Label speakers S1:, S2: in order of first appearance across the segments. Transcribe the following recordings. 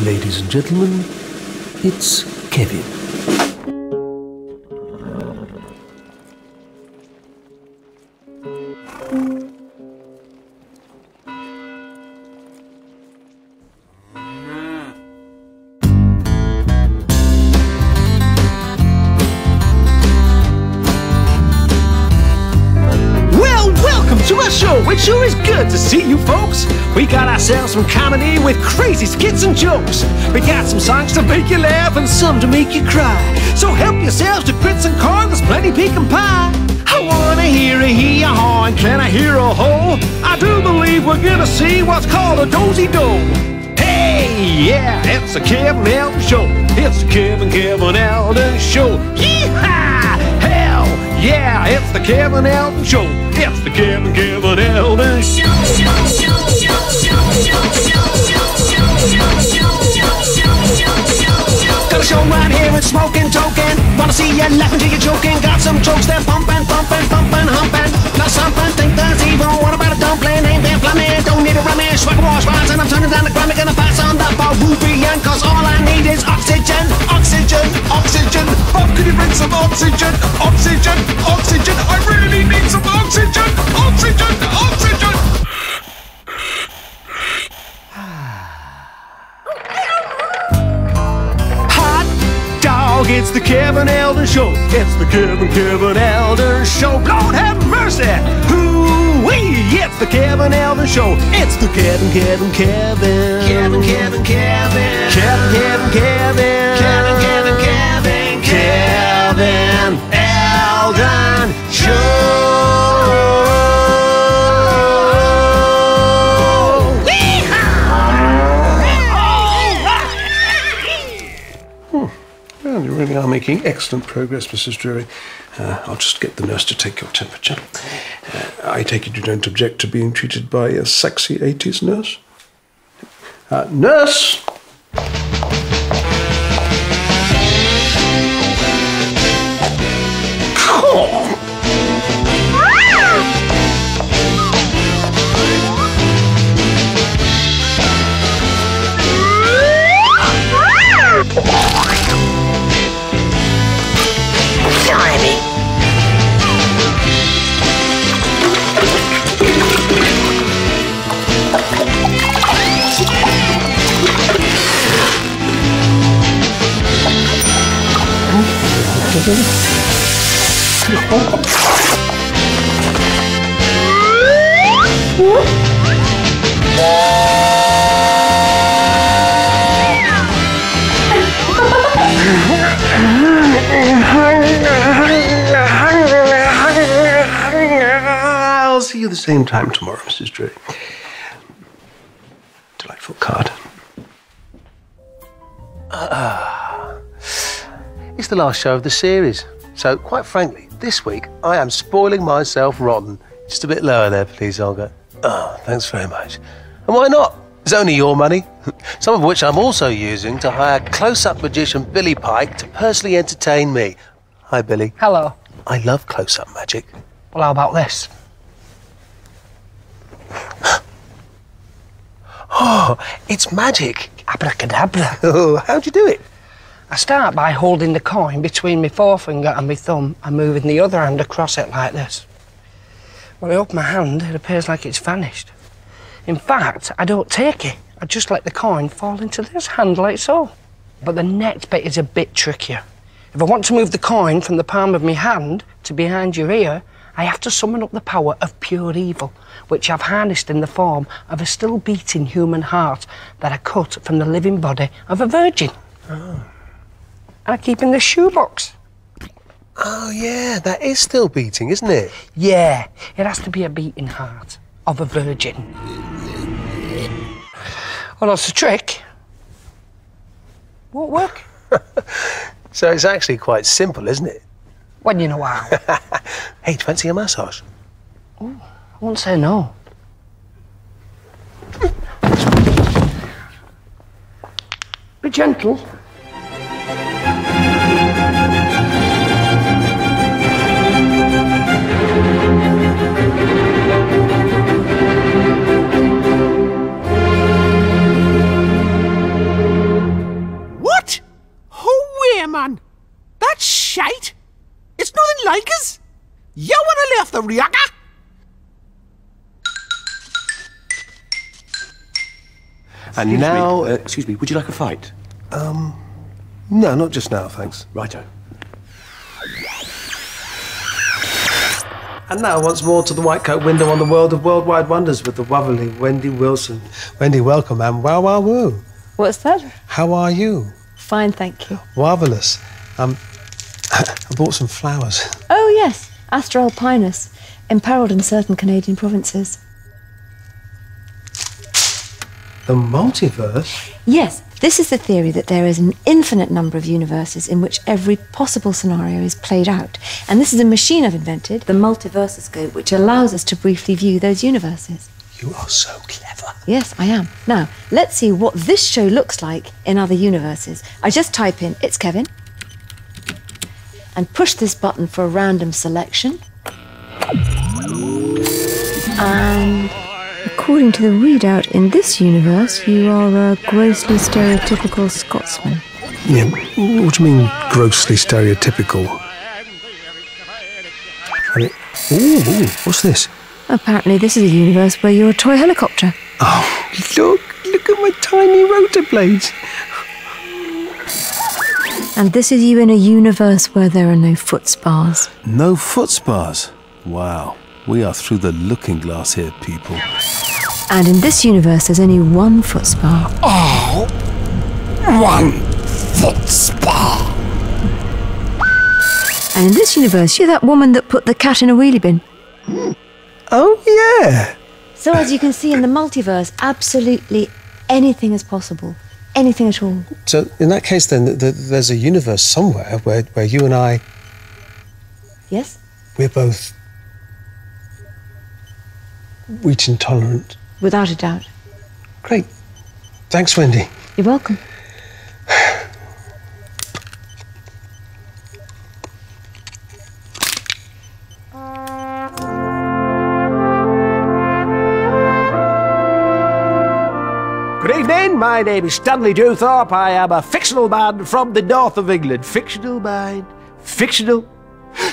S1: Ladies and gentlemen, it's Kevin.
S2: To our show, it sure is good to see you folks. We got ourselves some comedy with crazy skits and jokes. We got some songs to make you laugh and some to make you cry. So help yourselves to grits and corn, there's plenty pecan pie. I wanna hear a hee-haw and can I hear a ho? I do believe we're gonna see what's called a dozy-do. Hey, yeah, it's the Kevin Eldon Show. It's the Kevin Eldon Show. Yee-haw! Hell, yeah, it's the Kevin Eldon Show. It's the Kevin Eldon Show. Got a show right here, it's smoking, token. Wanna see you laughing till you're joking. Got some jokes that pumping, humping. Not something, think there's evil. What about a dumpling? Ain't been plumbing, don't need a rummy. Swag wash bars and I'm turning down the Grammy. Gonna pass on the Peruvian, cause all I need is oxygen. Oh, could you bring some oxygen? I really need some oxygen. Hot dog, it's the Kevin Eldon Show. It's the Kevin Eldon Show. Lord have mercy. Hoo-wee, it's the Kevin Eldon Show. It's the Kevin Eldon Show.
S1: Well, you really are making excellent progress, Mrs. Drury. I'll just get the nurse to take your temperature. I take it you don't object to being treated by a sexy 80s nurse? Nurse! I'll see you the same time tomorrow, Mrs. Drury. Delightful card. It's the last show of the series, so quite frankly, this week I am spoiling myself rotten. Just a bit lower there, please, Olga. Oh, thanks very much. And why not? It's only your money. Some of which I'm also using to hire close-up magician Billy Pike to personally entertain me. Hi, Billy.
S3: Hello.
S1: I love close-up magic.
S3: Well, how about this?
S1: Oh, it's magic.
S3: Abracadabra.
S1: Oh, how'd you do it?
S3: I start by holding the coin between my forefinger and my thumb and moving the other hand across it like this. When I open my hand, it appears like it's vanished. In fact, I don't take it. I just let the coin fall into this hand like so. But the next bit is a bit trickier. If I want to move the coin from the palm of my hand to behind your ear, I have to summon up the power of pure evil, which I've harnessed in the form of a still beating human heart that I cut from the living body of a virgin.
S1: Oh.
S3: And I keep in the shoebox.
S1: Oh, yeah, that is still beating, isn't it?
S3: Yeah, it has to be a beating heart of a virgin. Well, that's a trick. Won't work.
S1: So it's actually quite simple, isn't it?
S3: When you know how.
S1: Hey, do you fancy a massage?
S3: Ooh, I won't say no. Be gentle.
S2: the reactor.
S1: And now...
S4: excuse me, would you like a fight?
S1: No, not just now, thanks.
S4: Righto.
S1: And now, once more, to the White Coat window on the world of worldwide wonders with the lovely Wendy Wilson. Wendy, welcome, and wow, wow, woo.
S5: What's that?
S1: How are you?
S5: Fine, thank you.
S1: Marvellous. I bought some flowers.
S5: Oh, yes. Astra alpinus, imperiled in certain Canadian provinces.
S1: The multiverse?
S5: Yes, this is the theory that there is an infinite number of universes in which every possible scenario is played out. And this is a machine I've invented, the multiversoscope, which allows us to briefly view those universes.
S1: You are so clever.
S5: Yes, I am. Now, let's see what this show looks like in other universes. I just type in, "It's Kevin," and push this button for a random selection. And according to the readout in this universe, you are a grossly stereotypical Scotsman.
S1: Yeah, what do you mean, grossly stereotypical? Ooh, what's this?
S5: Apparently this is a universe where you're a toy helicopter.
S1: Oh, look at my tiny rotor blades.
S5: And this is you in a universe where there are no foot spars.
S6: No foot spars? Wow, we are through the looking glass here, people.
S5: And in this universe, there's only one foot spar.
S2: Oh, 1 foot spar.
S5: And in this universe, you're that woman that put the cat in a wheelie bin.
S1: Oh, yeah.
S5: So as you can see in the multiverse, absolutely anything is possible. Anything at all.
S1: So in that case, then, there's a universe somewhere where you and I...
S5: Yes?
S1: We're both... wheat intolerant.
S5: Without a doubt.
S1: Great. Thanks, Wendy.
S5: You're welcome.
S2: Good evening, my name is Stanley Dewthorpe. I am a fictional man from the north of England. Fictional mind, fictional.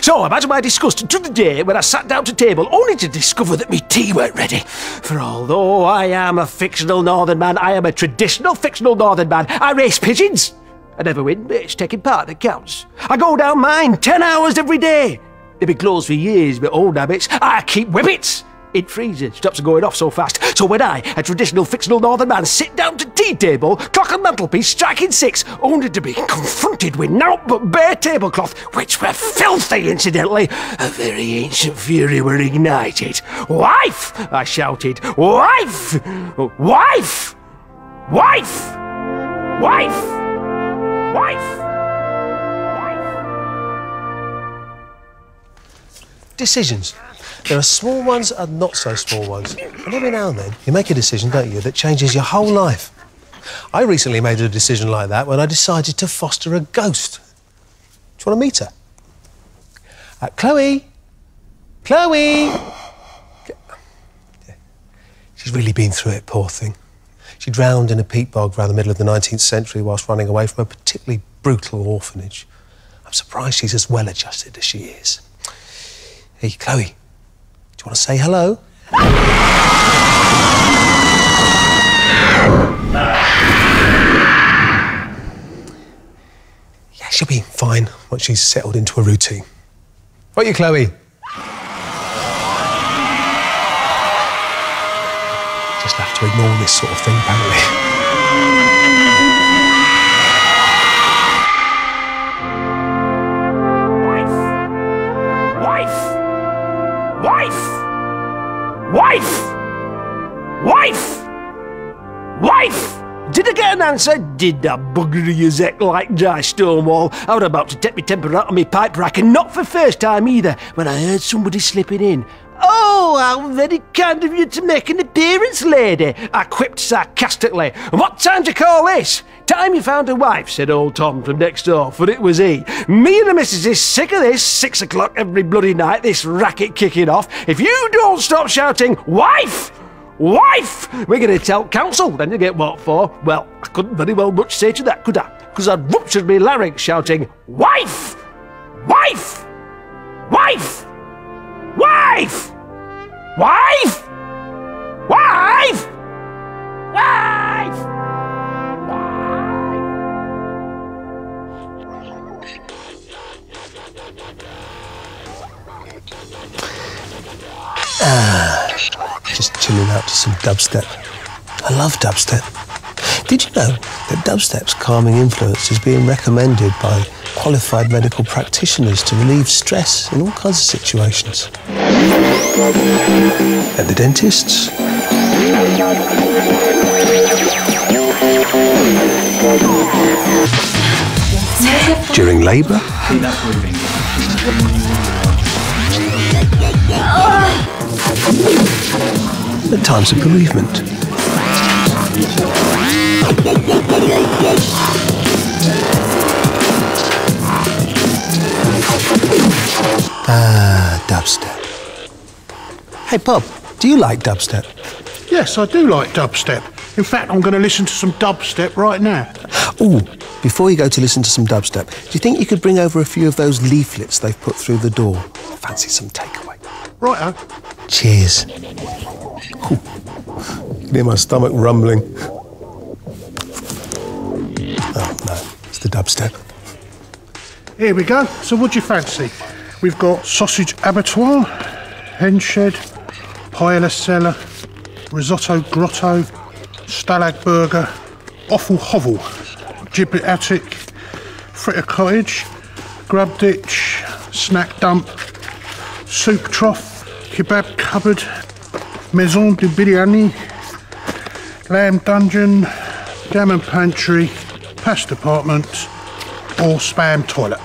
S2: So imagine my disgust to the day when I sat down to table only to discover that me tea weren't ready. For although I am a fictional northern man, I am a traditional fictional northern man. I race pigeons. I never win, but it's taking part that counts. I go down mine 10 hours every day. They've been closed for years, but old habits. I keep whippets in freezer. Stops them going off so fast. So when I, a traditional fictional northern man, sit down to tea table, clock and mantelpiece striking 6, only to be confronted with naught but bare tablecloth, which were filthy, incidentally, a very ancient fury were ignited. "Wife!" I shouted. "Wife! Wife! Wife! Wife! Wife!"
S1: Decisions. There are small ones and not so small ones. And every now and then, you make a decision, don't you, that changes your whole life. I recently made a decision like that when I decided to foster a ghost. Do you want to meet her? Chloe! Chloe! She's really been through it, poor thing. She drowned in a peat bog around the middle of the 19th century whilst running away from a particularly brutal orphanage. I'm surprised she's as well adjusted as she is. Hey, Chloe, do you want to say hello? Yeah, she'll be fine once she's settled into a routine. Won't you, Chloe? Just have to ignore this sort of thing, apparently.
S2: Wife! Wife! Did I get an answer? Did that bugger your zec like dry Stonewall? I was about to take my temper out on my pipe rack, and not for first time either, when I heard somebody slipping in. "Oh, how very kind of you to make an appearance, lady," I quipped sarcastically. "And what time do you call this?" "Time you found a wife," said old Tom from next door, for it was he. "Me and the missus is sick of this, 6 o'clock every bloody night, this racket kicking off. If you don't stop shouting, 'Wife! Wife!' we're going to tell council, then you get what for." Well, I couldn't very well much say to that, could I? Because I'd ruptured me larynx shouting, "Wife! Wife! Wife! Wife! Wife! Wife! Wife!
S1: Just chilling out to some dubstep. I love dubstep. Did you know that dubstep's calming influence is being recommended by qualified medical practitioners to relieve stress in all kinds of situations? And the dentists? During labour? At times of bereavement. Dubstep. Hey, Bob, do you like dubstep?
S4: Yes, I do like dubstep. In fact, I'm going to listen to some dubstep right now.
S1: Ooh, before you go to listen to some dubstep, do you think you could bring over a few of those leaflets they've put through the door? Fancy some takeaway.
S4: Righto.
S1: Cheers. Ooh. I can hear my stomach rumbling. Oh, no, it's the dubstep.
S4: Here we go. So what do you fancy? We've got sausage abattoir, hen shed, paella cellar, risotto grotto, stalag burger, offal hovel, giblet attic, fritter cottage, grub ditch, snack dump, soup trough, kebab cupboard, maison de biryani, lamb dungeon, gammon pantry, past department, or spam toilet.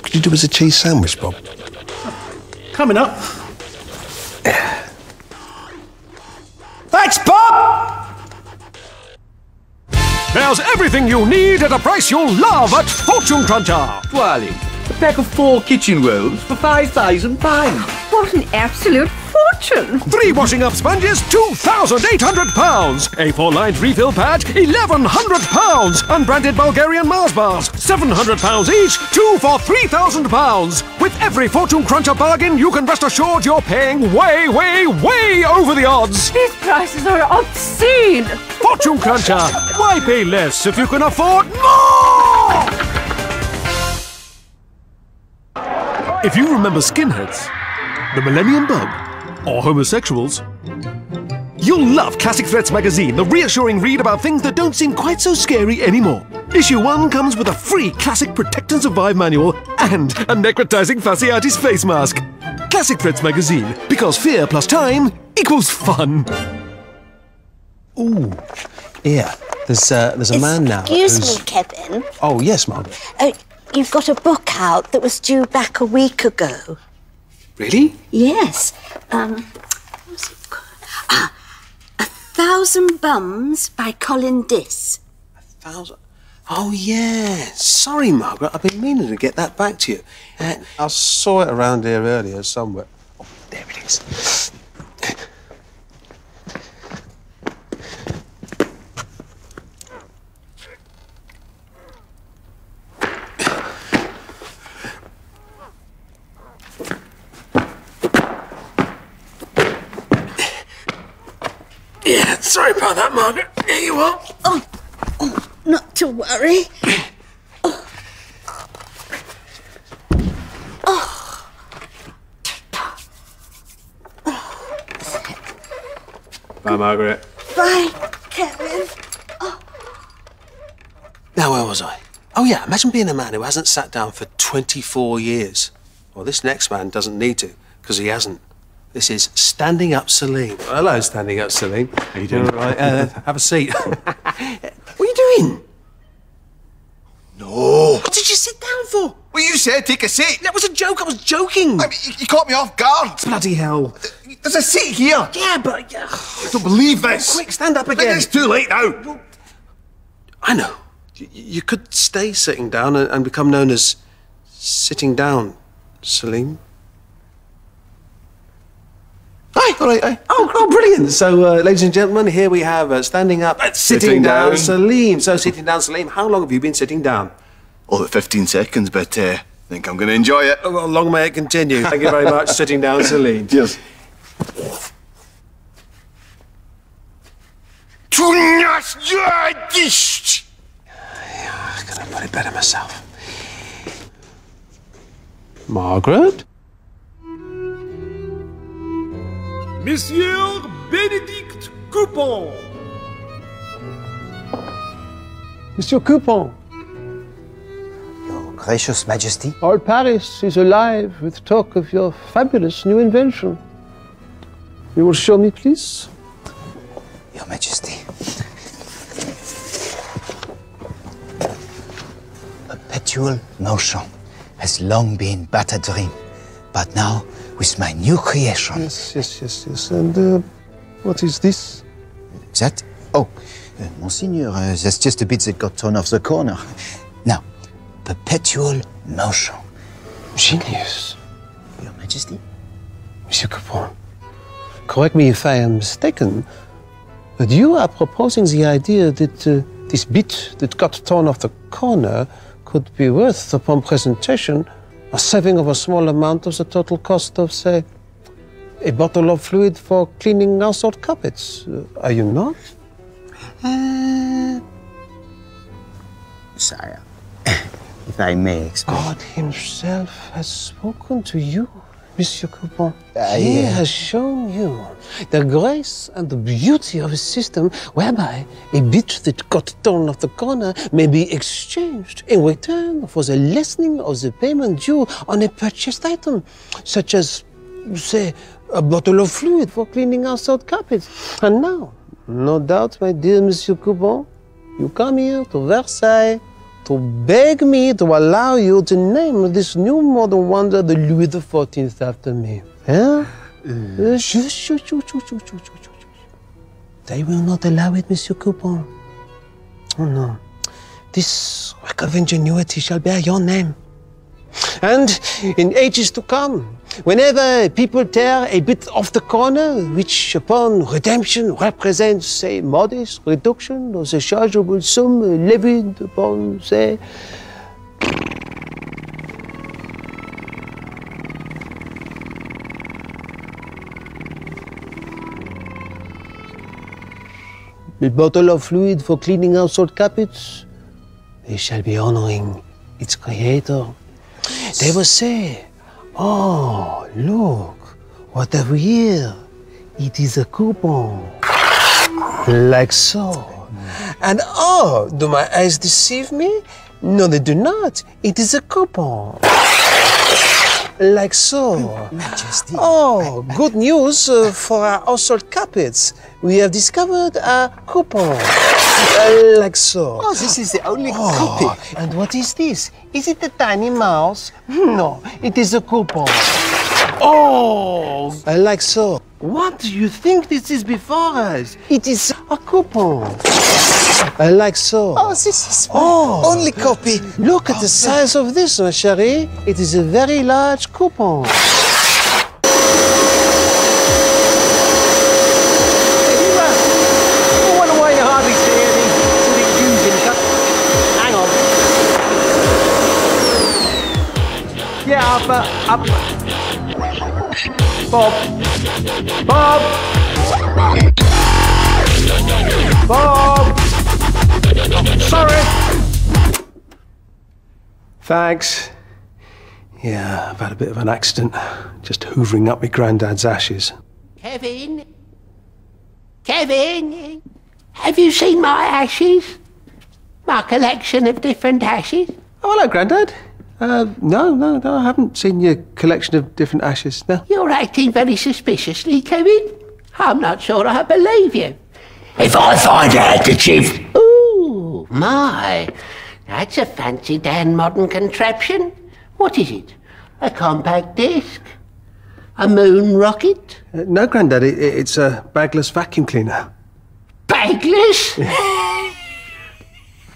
S1: Could you do us a cheese sandwich, Bob?
S4: Coming up.
S2: Thanks, Bob! There's everything you need at a price you'll love at Fortune Cruncher.
S7: Darling, a pack of 4 kitchen rolls for £5,000.
S8: What an absolute fortune!
S2: 3 washing up sponges, £2,800. A 4-lined refill pad, £1,100. Unbranded Bulgarian Mars bars, £700 each, 2 for £3,000. With every Fortune Cruncher bargain, you can rest assured you're paying way, way, way over the odds.
S8: These prices are obscene!
S2: Fortune Cruncher, why pay less if you can afford more? If you remember skinheads, the Millennium Bug, or homosexuals, you'll love Classic Threats magazine, the reassuring read about things that don't seem quite so scary anymore. Issue 1 comes with a free Classic Protect and Survive manual and a necrotizing fasciitis face mask. Classic Threats magazine, because fear plus time equals fun.
S1: Ooh, yeah. There's a man now.
S9: Excuse me, Kevin.
S1: Oh, yes, Mum.
S9: You've got a book out that was due back a week ago.
S1: Really?
S9: Yes. What's it called? 1,000 Bums by Colin Diss.
S1: 1,000? Oh, yeah. Sorry, Margaret. I've been meaning to get that back to you. I saw it around here earlier somewhere. Oh, there it is.
S2: Yeah, sorry about that, Margaret. Here you are.
S9: Oh, not to worry.
S7: Bye, Margaret.
S9: Bye, Kevin.
S1: Now, where was I? Oh, yeah, imagine being a man who hasn't sat down for 24 years. Well, this next man doesn't need to, because he hasn't. This is Standing Up Salim. Hello, Standing Up Salim.
S7: How you doing?
S1: All right, have a seat. What are you doing?
S10: No.
S1: What did you sit down for?
S10: Well, you said take a seat.
S1: That was a joke. I was joking.
S10: I mean, you caught me off guard.
S1: Bloody hell.
S10: There's a seat here.
S1: Yeah, but...
S10: I don't believe this.
S1: Quick, stand up again.
S10: It's too late now.
S1: I know. You could stay sitting down and become known as Sitting Down, Salim. Hi, all right. Oh, brilliant. So, ladies and gentlemen, here we have Standing Up, Sitting Down, Salim. So, Sitting Down, Salim, how long have you been sitting down?
S10: all at 15 seconds, but I think I'm going to enjoy it.
S2: Oh, well, long may it continue. Thank you very much. Sitting down, Celine.
S10: Cheers.
S1: I'm gonna put it better myself. Margaret?
S2: Monsieur Benedict Coupon.
S1: Monsieur Coupon.
S11: Your gracious Majesty.
S1: All Paris is alive with talk of your fabulous new invention. You will show me, please?
S11: Your Majesty. Perpetual motion has long been but a dream, but now, with my new creation...
S1: Yes. And what is this?
S11: That? Oh, Monseigneur, that's just a bit that got torn off the corner. Now, perpetual motion.
S1: Genius.
S11: Your Majesty?
S1: Monsieur Coupon, correct me if I am mistaken, but you are proposing the idea that this bit that got torn off the corner could be worth, upon presentation, a saving of a small amount of the total cost of, say, a bottle of fluid for cleaning household carpets. Are you not?
S11: Sire, if I may explain.
S1: God himself has spoken to you, Monsieur Coupon. He has shown you the grace and the beauty of a system whereby a bit that got torn off the corner may be exchanged in return for the lessening of the payment due on a purchased item, such as, say, a bottle of fluid for cleaning household carpets. And now, no doubt, my dear Monsieur Coupon, you come here to Versailles to beg me to allow you to name this new modern wonder the Louis XIV after me. Yeah? They will not allow it, Monsieur Coupon. Oh no. This work of ingenuity shall bear your name. And in ages to come, whenever people tear a bit off the corner, which upon redemption represents a modest reduction of the chargeable sum levied upon, say, a bottle of fluid for cleaning household carpets, they shall be honoring its creator. They will say, oh, look, what have we here? It is a coupon. Like so. And oh, do my eyes deceive me? No, they do not. It is a coupon. Like so.
S11: Majesty.
S1: Oh, good news for our household carpets. We have discovered a coupon. Like so.
S11: Oh, this is the only copy.
S1: And what is this? Is it a tiny mouse? No, it is a coupon. Oh! Like so. What do you think this is before us? It is a coupon. Like so.
S11: Oh, this is my only copy.
S1: Look at the size of this, ma chérie. It is a very large coupon.
S2: Up. Bob. Bob. Bob. Sorry.
S1: Thanks. Yeah, I've had a bit of an accident. Just hoovering up my granddad's ashes.
S12: Kevin? Kevin? Have you seen my ashes? My collection of different ashes?
S1: Oh, hello, Grandad. No, I haven't seen your collection of different ashes, no.
S12: You're acting very suspiciously, Kevin. I'm not sure I believe you. If I find a handkerchief... Ooh, my. That's a fancy Dan modern contraption. What is it? A compact disc? A moon rocket?
S1: No, Grandad, it's a bagless vacuum cleaner.
S12: Bagless?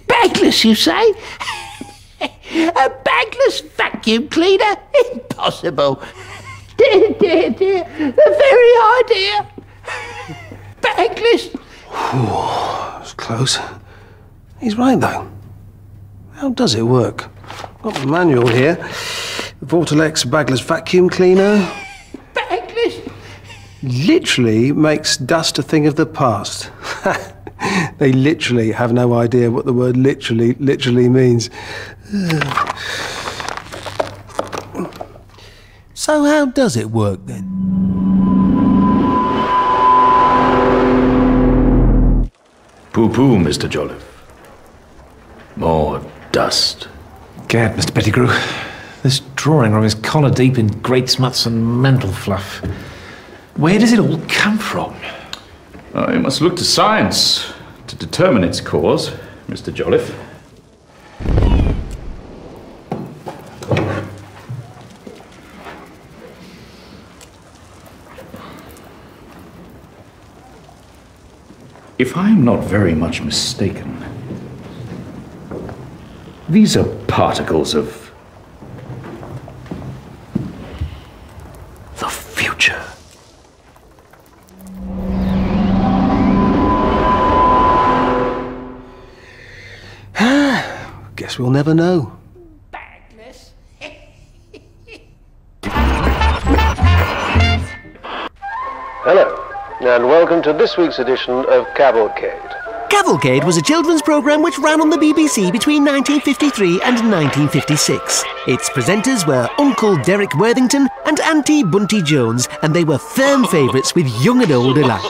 S12: Bagless, you say? A bagless vacuum cleaner? Impossible. Dear. The very idea. Bagless.
S1: That was close. He's right, though. How does it work? Got the manual here. Vortex Bagless vacuum cleaner.
S12: Bagless?
S1: Literally makes dust a thing of the past. They literally have no idea what the word literally means. So how does it work then?
S13: Pooh-pooh, Mr. Jolliffe. More dust.
S2: Gad, Mr. Pettigrew. This drawing room is collar deep in great smuts and mantle fluff. Where does it all come from?
S13: You must look to science to determine its cause, Mr. Jolliffe. If I am not very much mistaken, these are particles of the future.
S1: Guess we'll never know. Hello, and welcome to this week's edition of Cavalcade.
S14: Cavalcade was a children's programme which ran on the BBC between 1953 and 1956. Its presenters were Uncle Derek Worthington and Auntie Bunty Jones, and they were firm favourites with young and old alike.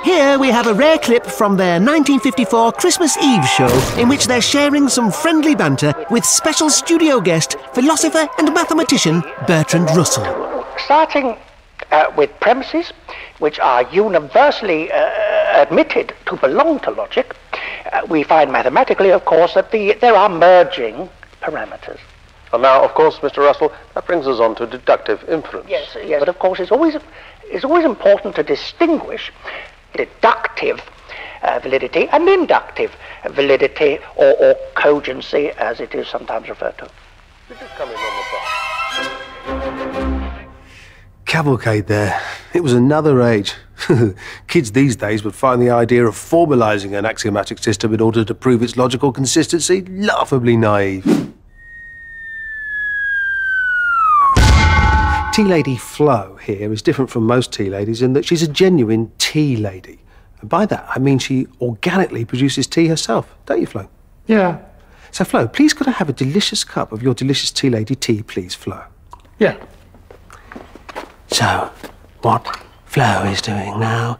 S14: Here we have a rare clip from their 1954 Christmas Eve show in which they're sharing some friendly banter with special studio guest, philosopher and mathematician Bertrand Russell.
S15: Starting with premises which are universally admitted to belong to logic, we find mathematically, of course, that there are merging parameters.
S1: And now, of course, Mr. Russell, that brings us on to deductive inference.
S15: Yes, but of course it's always important to distinguish deductive validity and inductive validity, or cogency, as it is sometimes referred to.
S1: This is coming on the bar. Cavalcade there. It was another age. Kids these days would find the idea of formalising an axiomatic system in order to prove its logical consistency laughably naive. Tea Lady Flo here is different from most tea ladies in that she's a genuine tea lady. And by that, I mean she organically produces tea herself. Don't you, Flo?
S2: Yeah.
S1: So, Flo, please could I have a delicious cup of your delicious tea lady tea, please, Flo?
S2: Yeah.
S1: So, what Flo is doing now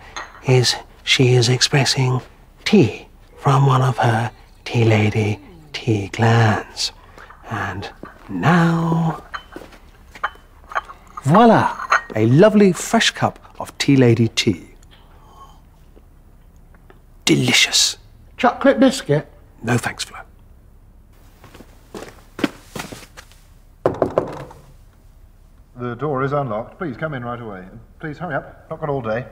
S1: is she is expressing tea from one of her tea lady tea glands. And now... voila! A lovely fresh cup of tea lady tea. Delicious.
S4: Chocolate biscuit?
S1: No thanks, Flo.
S16: The door is unlocked. Please come in right away. Please hurry up. Not got all day.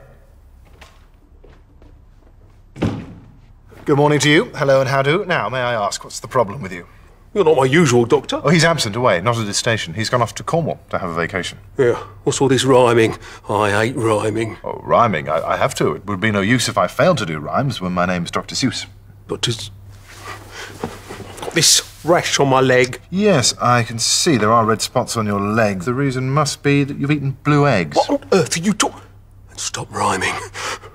S16: Good morning to you. Hello and how do. Now, may I ask, what's the problem with you?
S1: You're not my usual doctor.
S16: Oh, he's absent away, not at his station. He's gone off to Cornwall to have a vacation.
S1: Yeah, what's all this rhyming? I hate rhyming.
S16: Oh, rhyming? I have to. It would be no use if I failed to do rhymes when my name's Dr. Seuss.
S1: But I've got this rash on my leg.
S16: Yes, I can see there are red spots on your leg. The reason must be that you've eaten blue eggs.
S1: What on earth are you talking? Stop rhyming.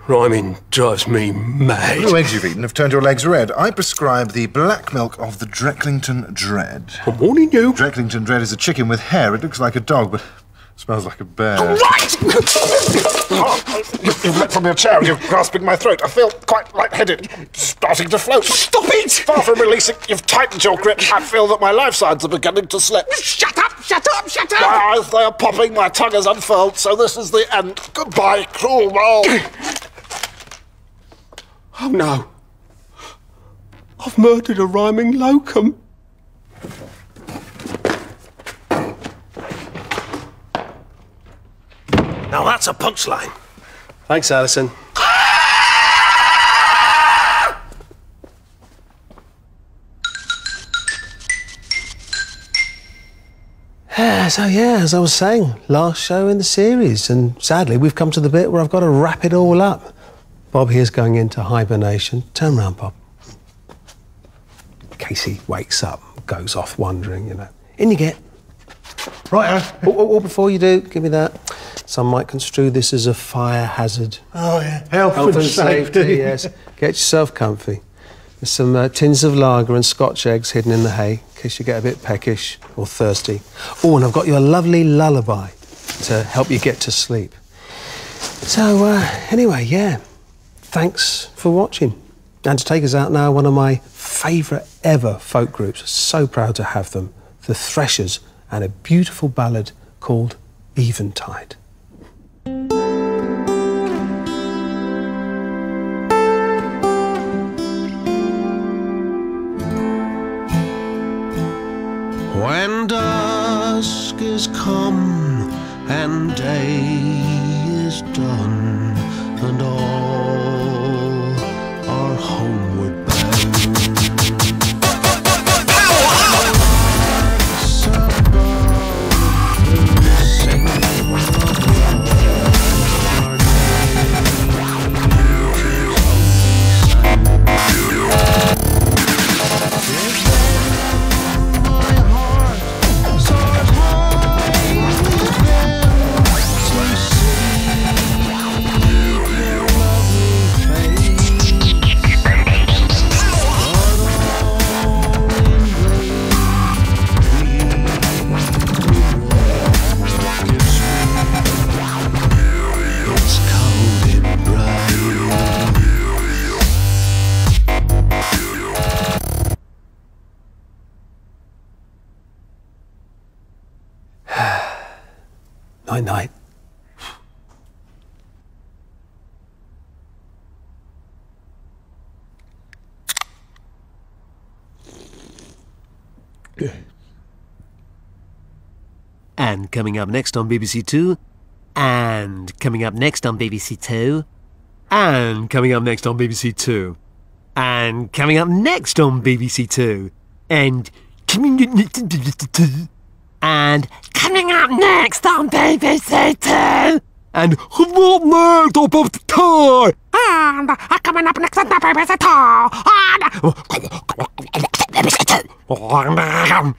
S1: Rhyming drives me mad.
S16: The blue eggs you've eaten have turned your legs red. I prescribe the black milk of the Drecklington Dread.
S1: I'm warning you.
S16: Drecklington Dread is a chicken with hair. It looks like a dog, but smells like a bear.
S1: All right!
S16: You've leapt from your chair and you're grasping my throat. I feel quite lightheaded, starting to float.
S1: Stop it!
S16: Far from releasing, you've tightened your grip. I feel that my life signs are beginning to slip.
S1: Shut up! Shut up! Shut up!
S16: My eyes, they are popping, my tongue is unfurled, so this is the end. Goodbye, cruel world.
S1: Oh no. I've murdered a rhyming locum. Now that's a punchline. Thanks, Alison. So yeah, as I was saying, last show in the series, and sadly we've come to the bit where I've got to wrap it all up. Bob here's going into hibernation. Turn round, Bob. Casey wakes up, goes off wondering, you know. In you get.
S4: Right,
S1: Oh, before you do, give me that. Some might construe this as a fire hazard.
S4: Oh, yeah. Health and
S1: safety, yes. Get yourself comfy. There's some tins of lager and Scotch eggs hidden in the hay, in case you get a bit peckish or thirsty. Oh, and I've got you a lovely lullaby to help you get to sleep. So, anyway, yeah, thanks for watching. And to take us out now, one of my favourite ever folk groups. So proud to have them. The Threshers, and a beautiful ballad called Eventide.
S2: When dusk is come and day is done, and all are homeward bound,
S1: Night-night.
S14: And coming up next on BBC Two, and coming up next on BBC Two, and coming up next on BBC Two, and coming up next on BBC Two, and coming up next on BBC Two, and coming up next on BBC Two, and what next on BBC Two, and coming up next on BBC Two, and